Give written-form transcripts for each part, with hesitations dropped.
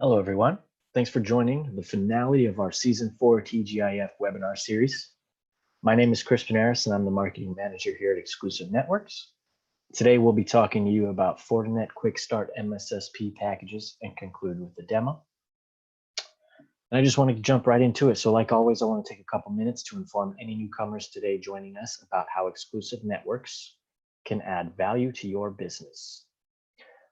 Hello, everyone. Thanks for joining the finale of our Season 4 TGIF webinar series. My name is Chris Panaris, and I'm the Marketing Manager here at Exclusive Networks. Today, we'll be talking to you about Fortinet Quick Start MSSP packages and conclude with the demo. And I just want to jump right into it. So like always, I want to take a couple minutes to inform any newcomers today joining us about how Exclusive Networks can add value to your business.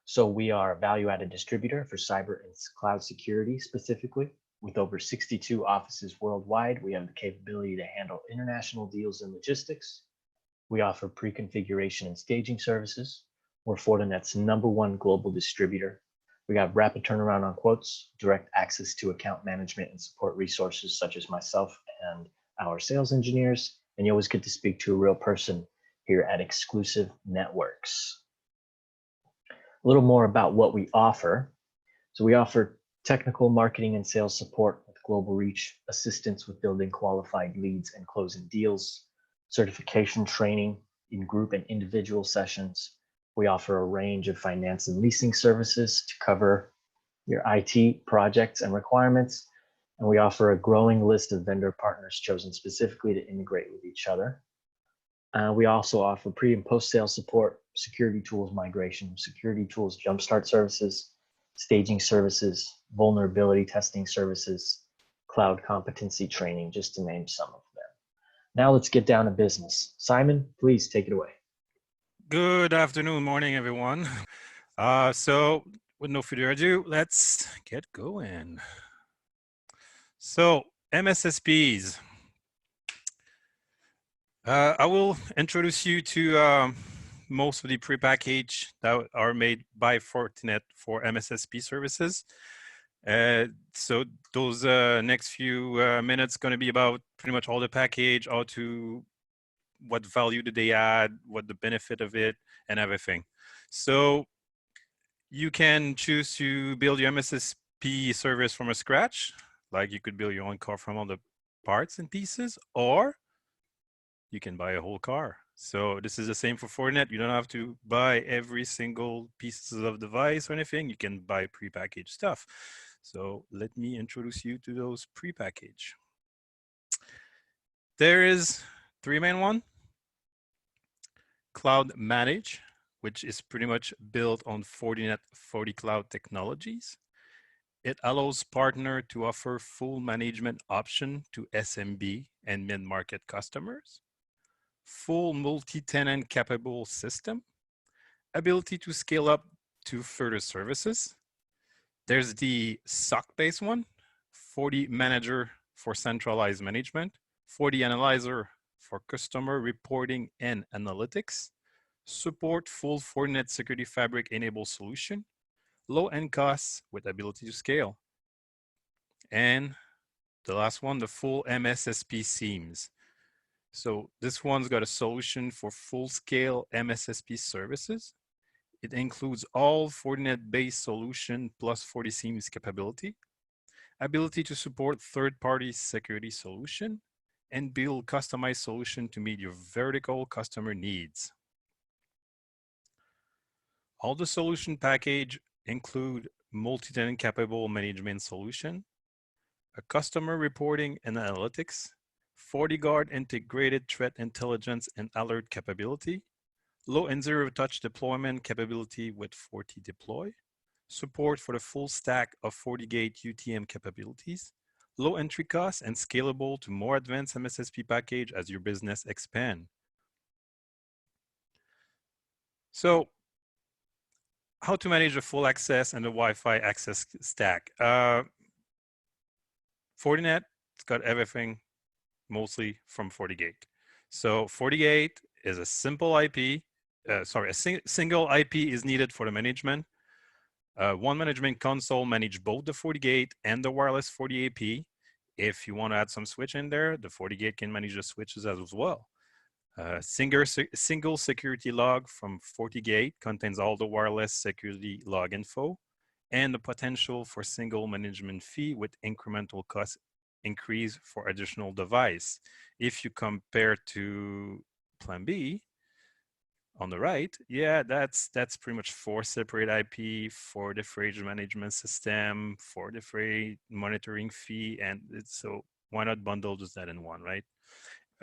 So we are a value-added distributor for cyber and cloud security specifically. With over 62 offices worldwide, we have the capability to handle international deals and logistics. We offer pre-configuration and staging services. We're Fortinet's #1 global distributor. We have rapid turnaround on quotes, direct access to account management and support resources such as myself and our sales engineers, and you always get to speak to a real person here at Exclusive Networks. A little more about what we offer. So we offer technical marketing and sales support with global reach, assistance with building qualified leads and closing deals, certification training in group and individual sessions. We offer a range of finance and leasing services to cover your IT projects and requirements. And we offer a growing list of vendor partners chosen specifically to integrate with each other. We also offer pre and post sale support, security tools migration, security tools jumpstart services, staging services, vulnerability testing services, cloud competency training, just to name some of them. Now let's get down to business. Simon, please take it away. Good afternoon, morning, everyone. So with no further ado, let's get going. So MSSPs. I will introduce you to most of the prepackaged that are made by Fortinet for MSSP services. So those next few minutes going to be about pretty much all the package, how to, what value do they add, what the benefit of it, and everything. So you can choose to build your MSSP service from scratch, like you could build your own car from all the parts and pieces, or you can buy a whole car. So this is the same for Fortinet. You don't have to buy every single pieces of device or anything. You can buy prepackaged stuff. So let me introduce you to those prepackaged. There is three main one. Cloud Manage, which is pretty much built on Fortinet FortiCloud technologies. It allows partner to offer full management option to SMB and mid-market customers. Full multi-tenant capable system, ability to scale up to further services. There's the SOC-based one, FortiManager for centralized management, FortiAnalyzer for customer reporting and analytics, support full Fortinet Security Fabric enabled solution, low-end costs with ability to scale. And the last one, the full MSSP SIEMs. So this one's got a solution for full-scale MSSP services. It includes all Fortinet-based solution plus FortiSIEM's capability, ability to support third-party security solution, and build customized solution to meet your vertical customer needs. All the solution package include multi-tenant capable management solution, a customer reporting and analytics, FortiGuard integrated threat intelligence and alert capability, low and zero touch deployment capability with FortiDeploy, support for the full stack of FortiGate UTM capabilities, low entry costs and scalable to more advanced MSSP package as your business expand. So how to manage the full access and the Wi-Fi access stack. Fortinet, it's got everything mostly from FortiGate. So FortiGate is a simple IP, single IP is needed for the management. One management console manage both the FortiGate and the wireless FortiAP. If you want to add some switch in there, the FortiGate can manage the switches as well. Single security log from FortiGate contains all the wireless security log info and the potential for single management fee with incremental cost increase for additional device. If you compare to Plan B, On the right, yeah, that's pretty much 4 separate IP, 4 different management system, 4 different monitoring fee, and so why not bundle just that in one, right?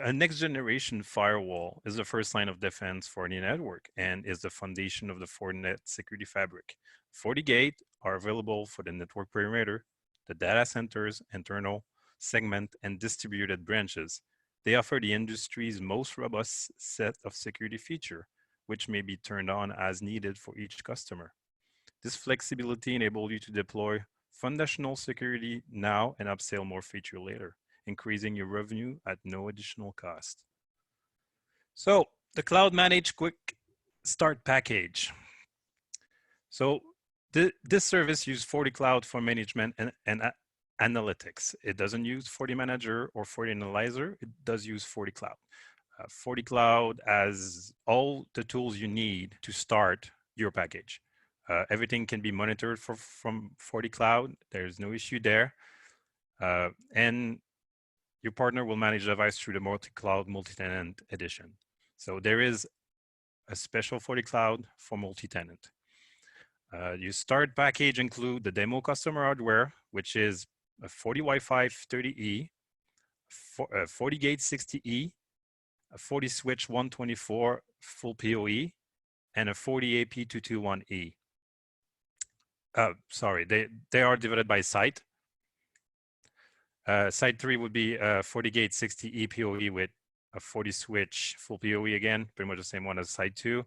A next generation firewall is the first line of defense for any network and is the foundation of the Fortinet security fabric. FortiGate are available for the network perimeter, the data centers, internal, segment, and distributed branches. They offer the industry's most robust set of security features, which may be turned on as needed for each customer. This flexibility enables you to deploy foundational security now and upsell more feature later, increasing your revenue at no additional cost. So the Cloud Managed Quick Start package. So this service uses FortiCloud for management and analytics. It doesn't use FortiManager or FortiAnalyzer. It does use FortiCloud. FortiCloud has all the tools you need to start your package. Everything can be monitored from FortiCloud. There's no issue there. And your partner will manage the device through the multi-cloud, multi-tenant edition. So there is a special FortiCloud for multi-tenant. Your start package include the demo customer hardware, which is a FortiWi-Fi 30E, a FortiGate 60E, a FortiSwitch 124 full PoE, and a FortiAP 221E. Sorry, they are divided by site. Site 3 would be a FortiGate 60E PoE with a FortiSwitch full PoE again, pretty much the same one as site 2.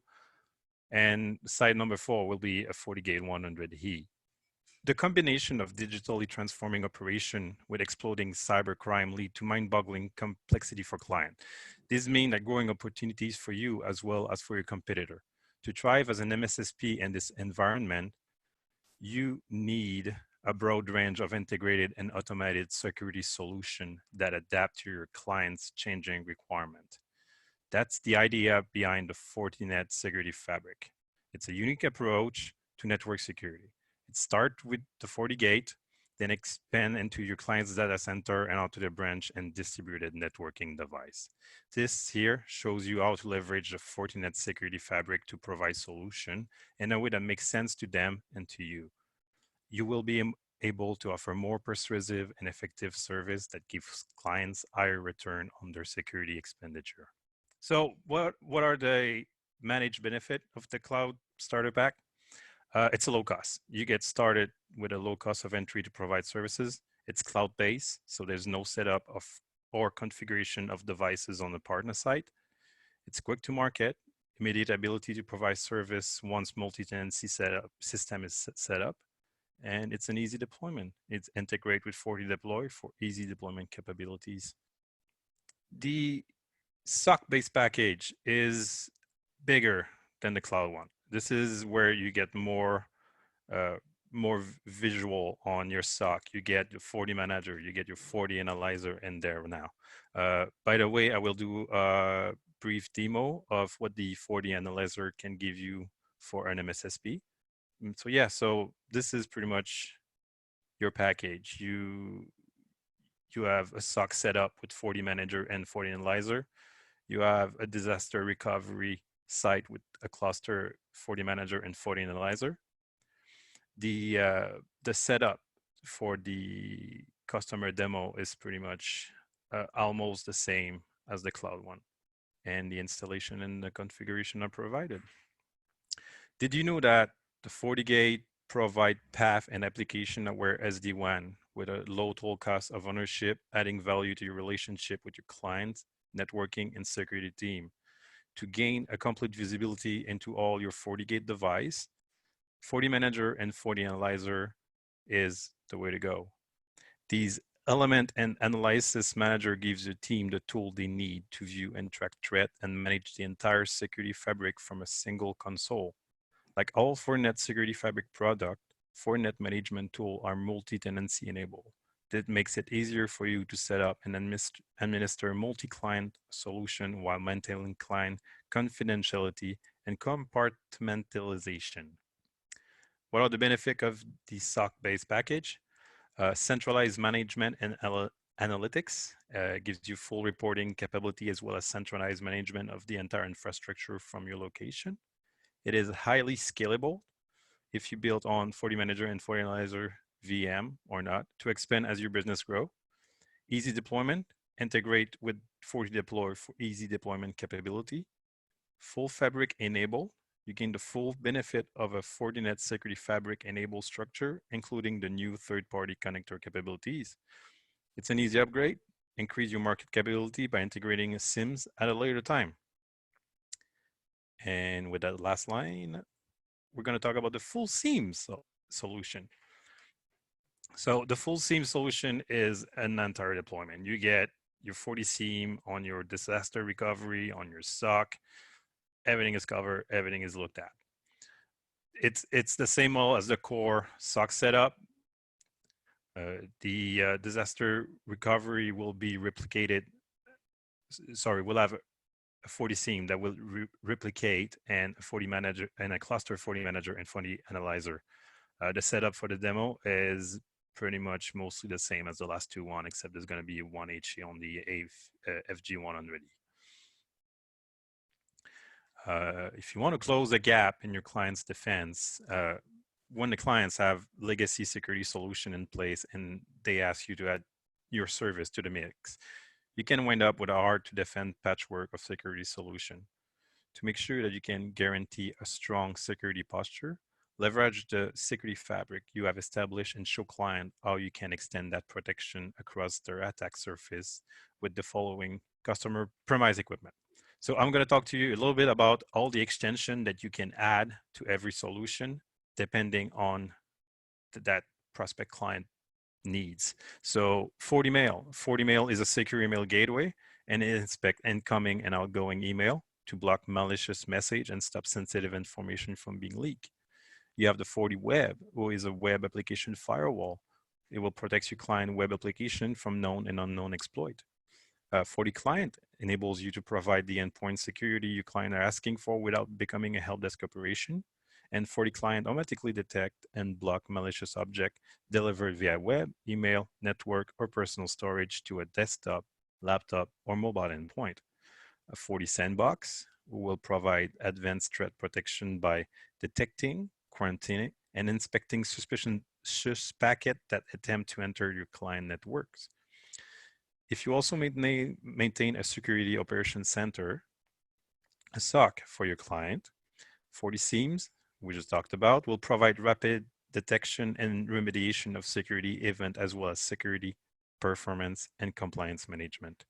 And site number 4 will be a FortiGate 100E. The combination of digitally transforming operation with exploding cybercrime lead to mind-boggling complexity for client. This means that growing opportunities for you as well as for your competitor. To thrive as an MSSP in this environment, you need a broad range of integrated and automated security solutions that adapt to your client's changing requirement. That's the idea behind the Fortinet Security Fabric. It's a unique approach to network security. It starts with the FortiGate, then expand into your client's data center and onto the branch and distributed networking device. This here shows you how to leverage the Fortinet Security Fabric to provide solution in a way that makes sense to them and to you. You will be able to offer more persuasive and effective service that gives clients higher return on their security expenditure. So what are the managed benefit of the Cloud Starter Pack? It's a low cost. You get started with a low cost of entry to provide services. It's cloud-based, so there's no setup of or configuration of devices on the partner site. It's quick to market, immediate ability to provide service once multi-tenancy system is set up, and it's an easy deployment. It's integrated with FortiDeploy for easy deployment capabilities. The SOC-based package is bigger than the cloud one. This is where you get more visual on your SOC. You get your FortiManager, you get your FortiAnalyzer in there now. By the way, I will do a brief demo of what the FortiAnalyzer can give you for an MSSP. So yeah, so this is pretty much your package. You have a SOC set up with FortiManager and FortiAnalyzer. You have a disaster recovery site with a cluster FortiManager and FortiAnalyzer. The setup for the customer demo is pretty much almost the same as the cloud one, and the installation and the configuration are provided. Did you know that the FortiGate provide path and application-aware SD-WAN with a low total cost of ownership, adding value to your relationship with your clients, networking, and security team? To gain a complete visibility into all your FortiGate device, FortiManager and FortiAnalyzer is the way to go. These Element and Analysis Manager gives your team the tool they need to view and track threat and manage the entire security fabric from a single console. Like all Fortinet Security Fabric product, Fortinet management tool are multi-tenancy enabled. That makes it easier for you to set up and administer multi-client solution while maintaining client confidentiality and compartmentalization. What are the benefits of the SOC-based package? Centralized management and Analytics gives you full reporting capability as well as centralized management of the entire infrastructure from your location. It is highly scalable if you build on FortiManager and FortiAnalyzer VM or not to expand as your business grow. Easy deployment, integrate with FortiDeploy for easy deployment capability. Full fabric enable, you gain the full benefit of a Fortinet security fabric enabled structure, including the new third-party connector capabilities. It's an easy upgrade. Increase your market capability by integrating SIEMs at a later time. And with that last line, we're going to talk about the full SIEM solution. So the full SIEM solution is an entire deployment. You get your FortiSIEM on your disaster recovery, on your SOC. Everything is covered. Everything is looked at. It's the same model as the core SOC setup. The disaster recovery will be replicated. Sorry, we'll have a FortiSIEM that will replicate and a FortiManager and a cluster FortiManager and FortiAnalyzer. The setup for the demo is pretty much mostly the same as the last two one, except there's going to be one HE on the FG100E. If you want to close the gap in your client's defense, when the clients have legacy security solution in place and they ask you to add your service to the mix, you can wind up with a hard to defend patchwork of security solution. To make sure that you can guarantee a strong security posture, leverage the security fabric you have established and show client how you can extend that protection across their attack surface with the following customer premise equipment. So I'm going to talk to you a little bit about all the extension that you can add to every solution depending on that prospect client needs. So FortiMail. FortiMail is a secure email gateway and it inspects incoming and outgoing email to block malicious message and stop sensitive information from being leaked. You have the FortiWeb, who is a web application firewall. It will protect your client web application from known and unknown exploit. FortiClient enables you to provide the endpoint security your client are asking for without becoming a help desk operation. And FortiClient automatically detect and block malicious object delivered via web, email, network, or personal storage to a desktop, laptop, or mobile endpoint. A FortiSandbox will provide advanced threat protection by detecting, quarantining, and inspecting suspicious packets that attempt to enter your client networks. If you also maintain a security operations center, a SOC for your client, FortiSIEMs, we just talked about, will provide rapid detection and remediation of security event as well as security, performance, and compliance management.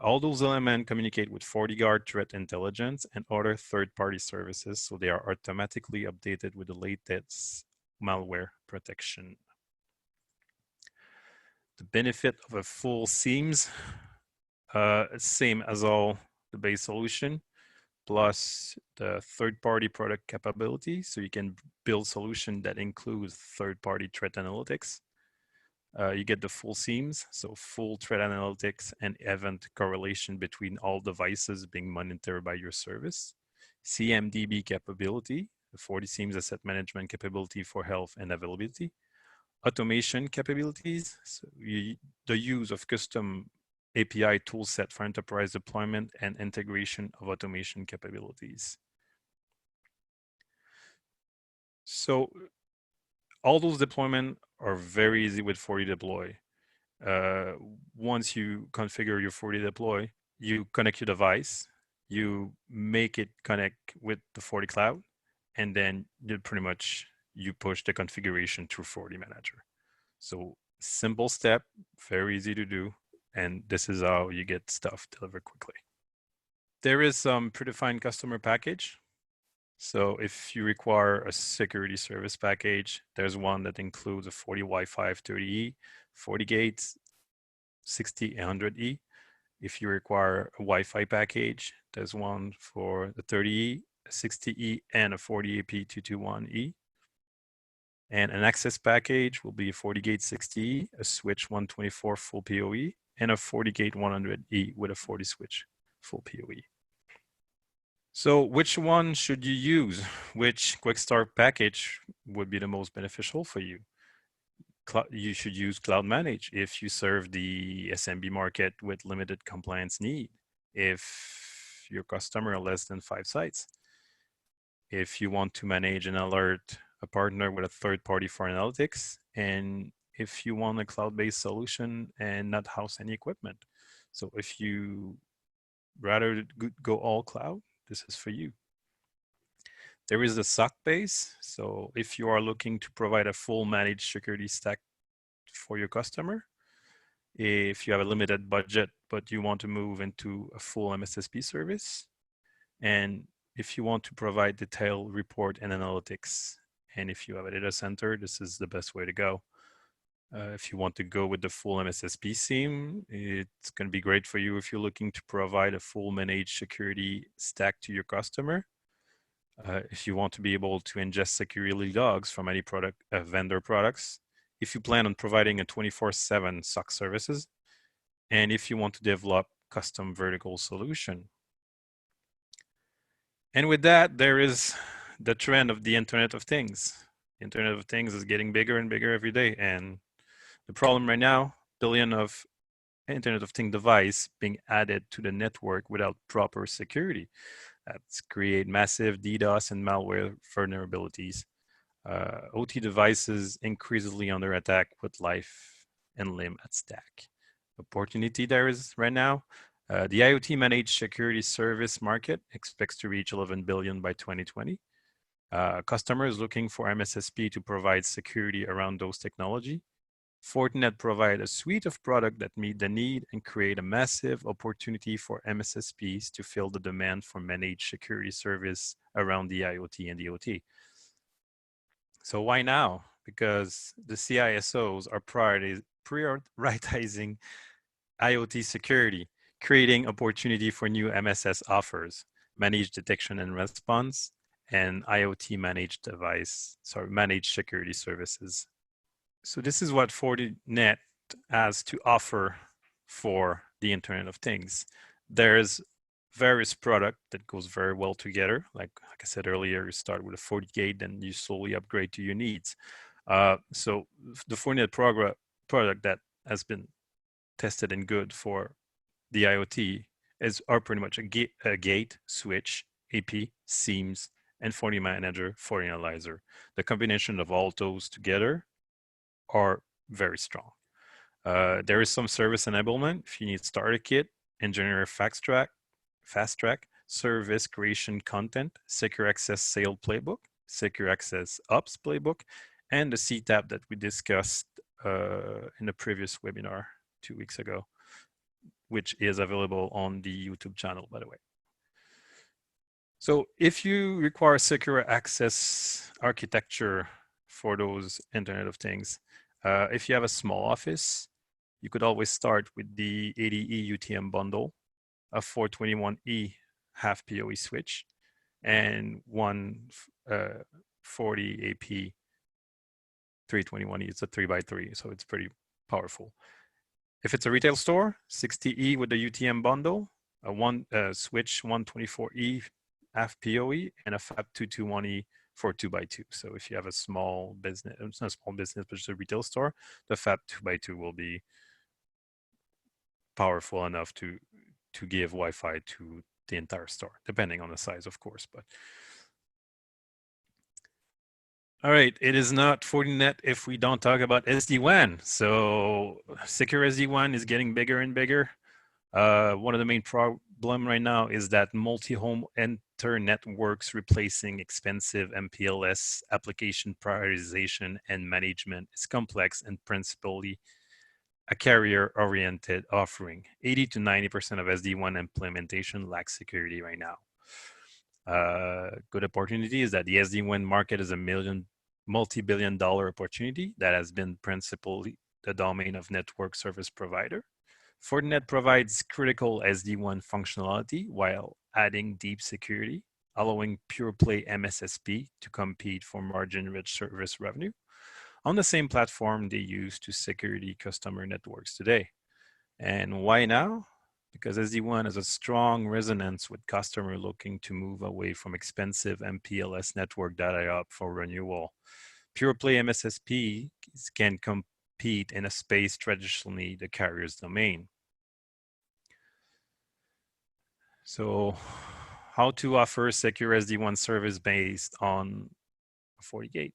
All those elements communicate with FortiGuard threat intelligence and other third-party services, so they are automatically updated with the latest malware protection. The benefit of a full SIEMs, same as all the base solution, plus the third-party product capability, so you can build solution that includes third-party threat analytics. You get the full SIEMs, so full threat analytics and event correlation between all devices being monitored by your service. CMDB capability, the FortiSIEMs asset management capability for health and availability. Automation capabilities, so the use of custom API toolset for enterprise deployment and integration of automation capabilities. So all those deployments are very easy with FortiDeploy. Once you configure your FortiDeploy, you connect your device, you make it connect with the FortiCloud, and then you push the configuration through FortiManager. So simple step, very easy to do, and this is how you get stuff delivered quickly. There is some predefined customer package. So if you require a security service package, there's one that includes a FortiWi-Fi 30E, FortiGate 60E. If you require a Wi-Fi package, there's one for the 30E, 60E, and a FortiAP221E. And an access package will be a FortiGate 60E, a switch 124 full PoE, and a FortiGate 100E with a FortiSwitch full PoE. So which one should you use? Which quick start package would be the most beneficial for you? you should use Cloud Manage if you serve the SMB market with limited compliance need. If your customer are less than 5 sites, if you want to manage and alert a partner with a third party for analytics, and if you want a cloud-based solution and not house any equipment. So if you rather go all cloud, this is for you. There is a SOC-based. So if you are looking to provide a full managed security stack for your customer, if you have a limited budget, but you want to move into a full MSSP service, and if you want to provide detailed report and analytics, and if you have a data center, this is the best way to go. If you want to go with the full MSSP SIEM, it's going to be great for you if you're looking to provide a full managed security stack to your customer. If you want to be able to ingest security logs from any product, vendor products, if you plan on providing a 24/7 SOC services, and if you want to develop custom vertical solution. And with that, there is the trend of the Internet of Things. Internet of Things is getting bigger and bigger every day. And the problem right now, billion of Internet of Things device being added to the network without proper security. That's create massive DDoS and malware vulnerabilities. OT devices increasingly under attack with life and limb at stake. Opportunity there is right now. The IoT managed security service market expects to reach 11 billion by 2020. Customers looking for MSSP to provide security around those technology. Fortinet provide a suite of products that meet the need and create a massive opportunity for MSSPs to fill the demand for managed security service around the IoT and the OT. So why now? Because the CISOs are prioritizing IoT security, creating opportunity for new MSS offers, managed detection and response, and IoT managed managed security services. So this is what Fortinet has to offer for the Internet of Things. There's various products that goes very well together. Like I said earlier, you start with a FortiGate, then you slowly upgrade to your needs. So the Fortinet product that has been tested and good for the IoT are pretty much a gate, switch, AP, SIEMs, and FortiManager, FortiAnalyzer. The combination of all those together are very strong. There is some service enablement. If you need starter kit, engineer fast track, service creation content, secure access sale playbook, secure access ops playbook, and the CTAP that we discussed in the previous webinar 2 weeks ago, which is available on the YouTube channel, by the way. So if you require secure access architecture for those Internet of Things, if you have a small office, you could always start with the 80E UTM bundle, a 421E half PoE switch, and one 40 AP 321E. It's a 3x3, so it's pretty powerful. If it's a retail store, 60E with the UTM bundle, a switch 124E half PoE, and a FAP 221E for 2x2. So if you have a small business, it's not a small business, but just a retail store, the FAP 2x2 will be powerful enough to give Wi-Fi to the entire store, depending on the size, of course. But all right, it is not Fortinet if we don't talk about SD-WAN. So secure SD-WAN is getting bigger and bigger. One of the main problem right now is that multi-home enter networks replacing expensive MPLS application prioritization and management is complex and principally a carrier-oriented offering. 80 to 90% of SD-WAN implementation lacks security right now. Good opportunity is that the SD-WAN market is a multi-billion-dollar opportunity that has been principally the domain of network service provider. Fortinet provides critical SD-WAN functionality while adding deep security, allowing pure-play MSSP to compete for margin-rich service revenue on the same platform they use to security customer networks today. And why now? Because SD-WAN has a strong resonance with customer looking to move away from expensive MPLS network data up for renewal. Pure play MSSP can compete in a space traditionally the carrier's domain. So how to offer secure SD-WAN service based on FortiGate.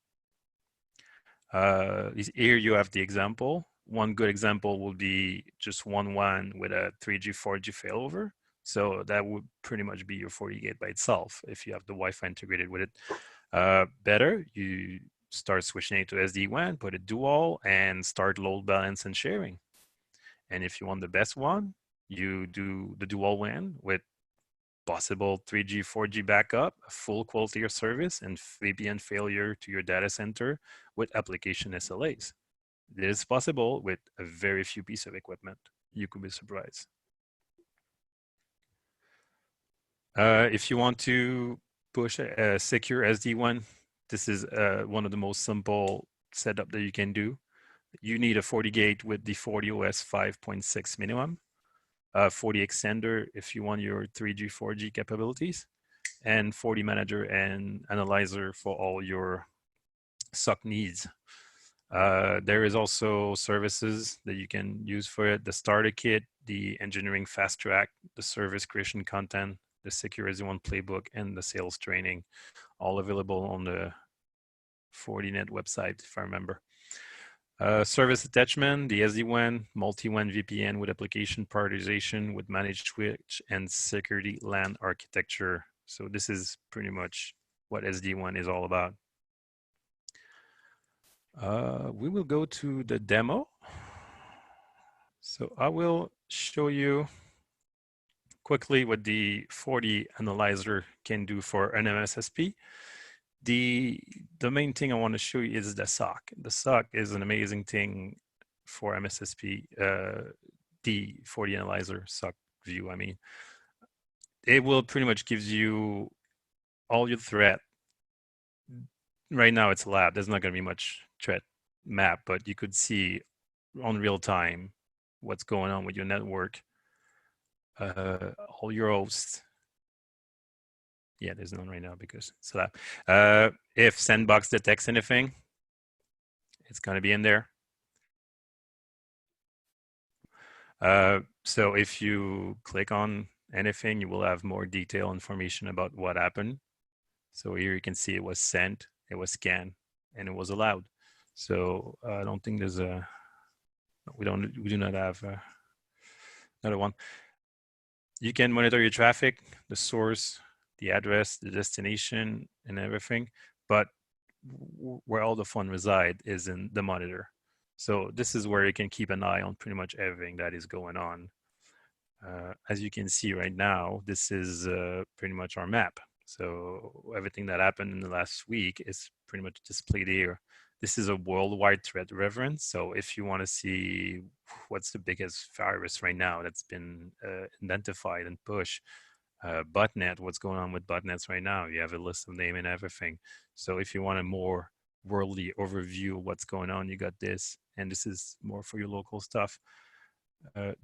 Here you have the example. One good example would be just one WAN with a 3G, 4G failover. So that would pretty much be your FortiGate by itself if you have the Wi-Fi integrated with it. Better, you start switching it to SD-WAN, put it dual, and start load balance and sharing. And if you want the best one, you do the dual WAN with possible 3G, 4G backup, full quality of service, and VPN failure to your data center with application SLAs. This is possible with a very few pieces of equipment. You could be surprised. If you want to push a secure SD-WAN, this is one of the most simple setup that you can do. You need a FortiGate with the FortiOS 5.6 minimum. 40 extender if you want your 3G, 4G capabilities, and FortiManager and Analyzer for all your SOC needs. There is also services that you can use for it: the starter kit, the engineering fast track, the service creation content, the Secure SD-WAN playbook, and the sales training, all available on the Fortinet website, if I remember. Service attachment, the SD-WAN, multi-WAN VPN with application prioritization with managed switch and security LAN architecture. So this is pretty much what SD-WAN is all about. We will go to the demo. So I will show you quickly what the FortiAnalyzer can do for an MSSP. The main thing I want to show you is the SOC. The SOC is an amazing thing for MSSP, the FortiAnalyzer SOC view. I mean, it will pretty much gives you all your threat. Right now it's a lab. There's not going to be much threat map, but you could see on real time what's going on with your network, all your hosts. Yeah, there's none right now because it's a lab. If Sandbox detects anything, it's going to be in there. So if you click on anything, you will have more detailed information about what happened. So here you can see it was sent, it was scanned, and it was allowed. So I don't think there's a, we do not have another one. You can monitor your traffic, the source, the address, the destination, and everything. But where all the fun reside is in the monitor. So this is where you can keep an eye on pretty much everything that is going on. As you can see right now, this is pretty much our map. So everything that happened in the last week is pretty much displayed here. This is a worldwide threat reference. So if you want to see what's the biggest virus right now that's been identified and pushed, botnet, what's going on with botnets right now, you have a list of name and everything. So if you want a more worldly overview of what's going on, you got this, and this is more for your local stuff.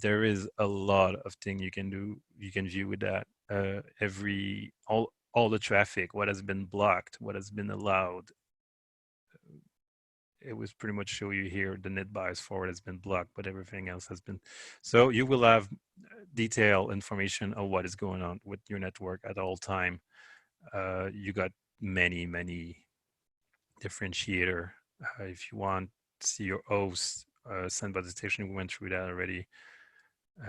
There is a lot of things you can do, you can view with that. All the traffic, what has been blocked, what has been allowed. It was pretty much show you here the net bias forward has been blocked, but everything else has been. So you will have detailed information of what is going on with your network at all time. You got many differentiator. If you want to see your host, Sandbox detection, we went through that already.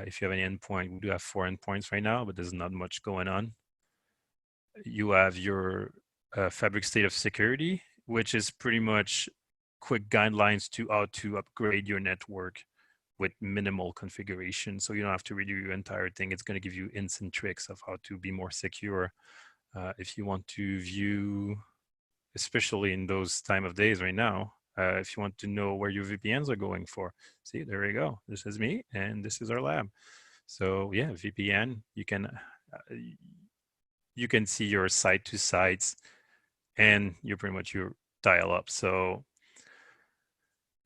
If you have any endpoint, we do have 4 endpoints right now, but there's not much going on. You have your fabric state of security, which is pretty much quick guidelines to how to upgrade your network with minimal configuration. So you don't have to redo your entire thing. It's going to give you instant tricks of how to be more secure. If you want to view, especially in those time of days right now, if you want to know where your VPNs are going for, see, there you go. This is me, and this is our lab. So yeah, VPN, you can see your site to sites, and you're pretty much your dial up. So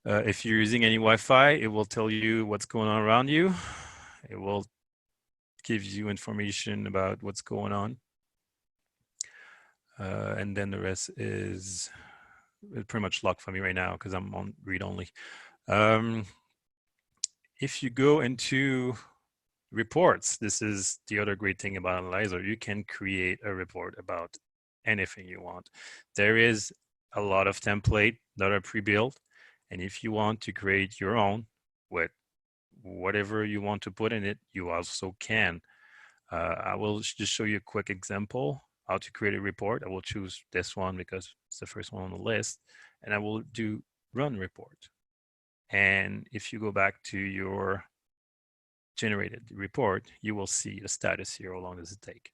if you're using any Wi-Fi, it will tell you what's going on around you. It will give you information about what's going on. And then the rest is pretty much locked for me right now because I'm on read only. If you go into reports, this is the other great thing about Analyzer. You can create a report about anything you want. There is a lot of templates that are pre-built, and if you want to create your own with whatever you want to put in it, you also can. I will just show you a quick example how to create a report. I will choose this one because it's the first one on the list, and I will do run report. And if you go back to your generated report, you will see the status here. How long does it take?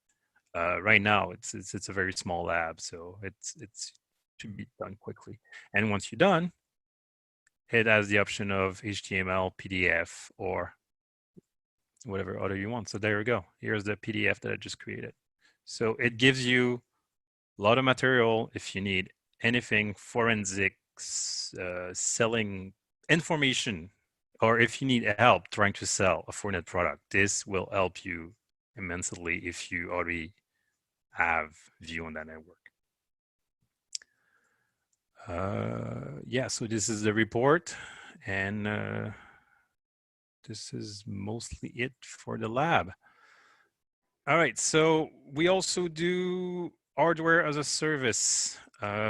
Right now, it's a very small lab, so it's to be done quickly. And once you're done, it has the option of HTML, PDF, or whatever other you want. So there we go. Here's the PDF that I just created. So it gives you a lot of material if you need anything forensics, selling information, or if you need help trying to sell a Fortinet product. This will help you immensely if you already have view on that network. Yeah, so this is the report, and this is mostly it for the lab. All right, so we also do hardware as a service.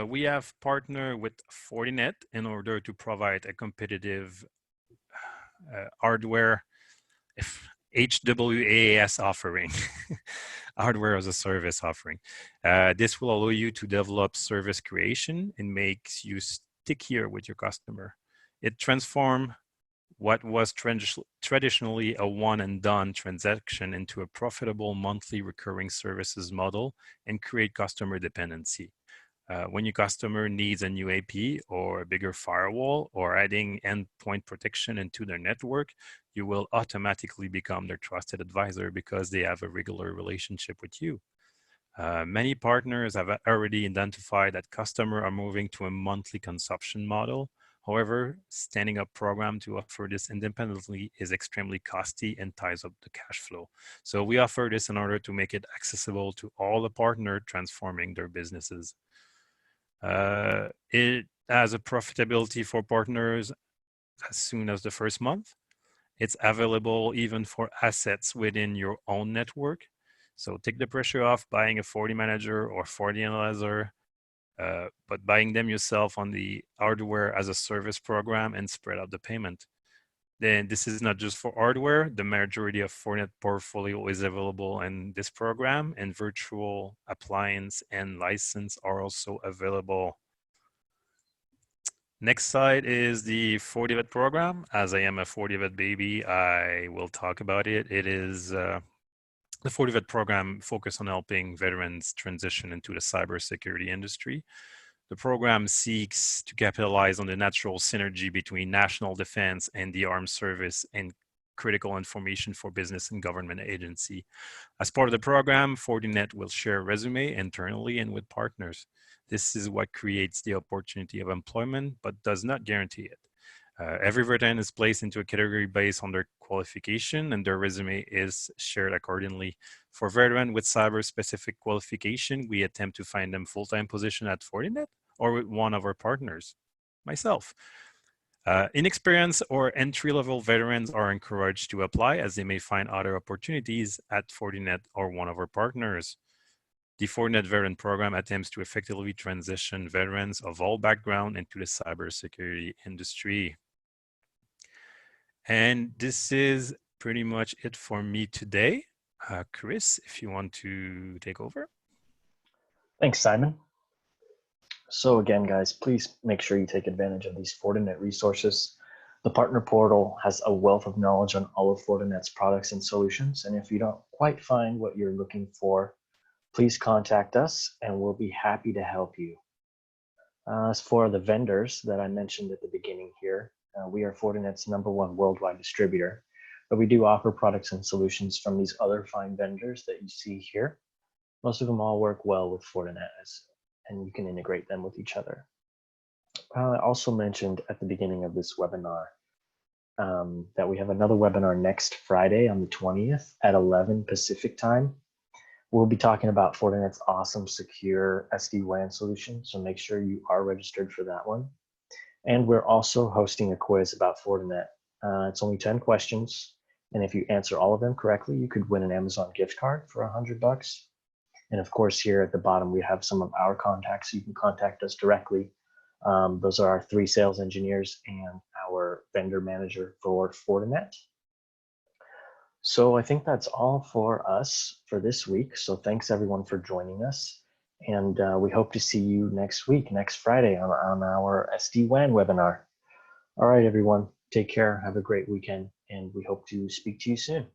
We have partnered with Fortinet in order to provide a competitive hardware HWaaS offering, hardware as a service offering. This will allow you to develop service creation and makes you stickier with your customer. It transforms what was traditionally a one and done transaction into a profitable monthly recurring services model and create customer dependency. When your customer needs a new AP or a bigger firewall or adding endpoint protection into their network, you will automatically become their trusted advisor because they have a regular relationship with you. Many partners have already identified that customers are moving to a monthly consumption model. However, standing up a program to offer this independently is extremely costly and ties up the cash flow. So we offer this in order to make it accessible to all the partners transforming their businesses. It has a profitability for partners as soon as the first month. It's available even for assets within your own network. So take the pressure off buying a FortiManager or FortiAnalyzer, but buying them yourself on the hardware as a service program and spread out the payment. Then this is not just for hardware. The majority of Fortinet portfolio is available in this program, and virtual appliance and license are also available. Next slide is the FortiVet program. As I am a FortiVet baby, I will talk about it. It is the FortiVet program focused on helping veterans transition into the cybersecurity industry. The program seeks to capitalize on the natural synergy between national defense and the armed service and critical information for business and government agency. As part of the program, Fortinet will share resume internally and with partners. This is what creates the opportunity of employment, but does not guarantee it. Every veteran is placed into a category based on their qualification, and their resume is shared accordingly. For veterans with cyber-specific qualification, we attempt to find them full-time position at Fortinet or with one of our partners, myself. Inexperienced or entry-level veterans are encouraged to apply as they may find other opportunities at Fortinet or one of our partners. The Fortinet Veteran Program attempts to effectively transition veterans of all backgrounds into the cybersecurity industry. And this is pretty much it for me today. Chris, if you want to take over. Thanks, Simon. So again, guys, please make sure you take advantage of these Fortinet resources. The partner portal has a wealth of knowledge on all of Fortinet's products and solutions. And if you don't quite find what you're looking for, please contact us and we'll be happy to help you. As for the vendors that I mentioned at the beginning here, we are Fortinet's #1 worldwide distributor, but we do offer products and solutions from these other fine vendors that you see here. Most of them all work well with Fortinet, and you can integrate them with each other. I also mentioned at the beginning of this webinar that we have another webinar next Friday on the 20th at 11 Pacific time. We'll be talking about Fortinet's awesome secure SD-WAN solution, so make sure you are registered for that one. And we're also hosting a quiz about Fortinet. It's only 10 questions. And if you answer all of them correctly, you could win an Amazon gift card for $100. And of course, here at the bottom, we have some of our contacts. You can contact us directly. Those are our 3 sales engineers and our vendor manager for Fortinet. So I think that's all for us for this week. So thanks everyone for joining us. And we hope to see you next week, next Friday on our SD-WAN webinar. All right, everyone, take care. Have a great weekend. And we hope to speak to you soon.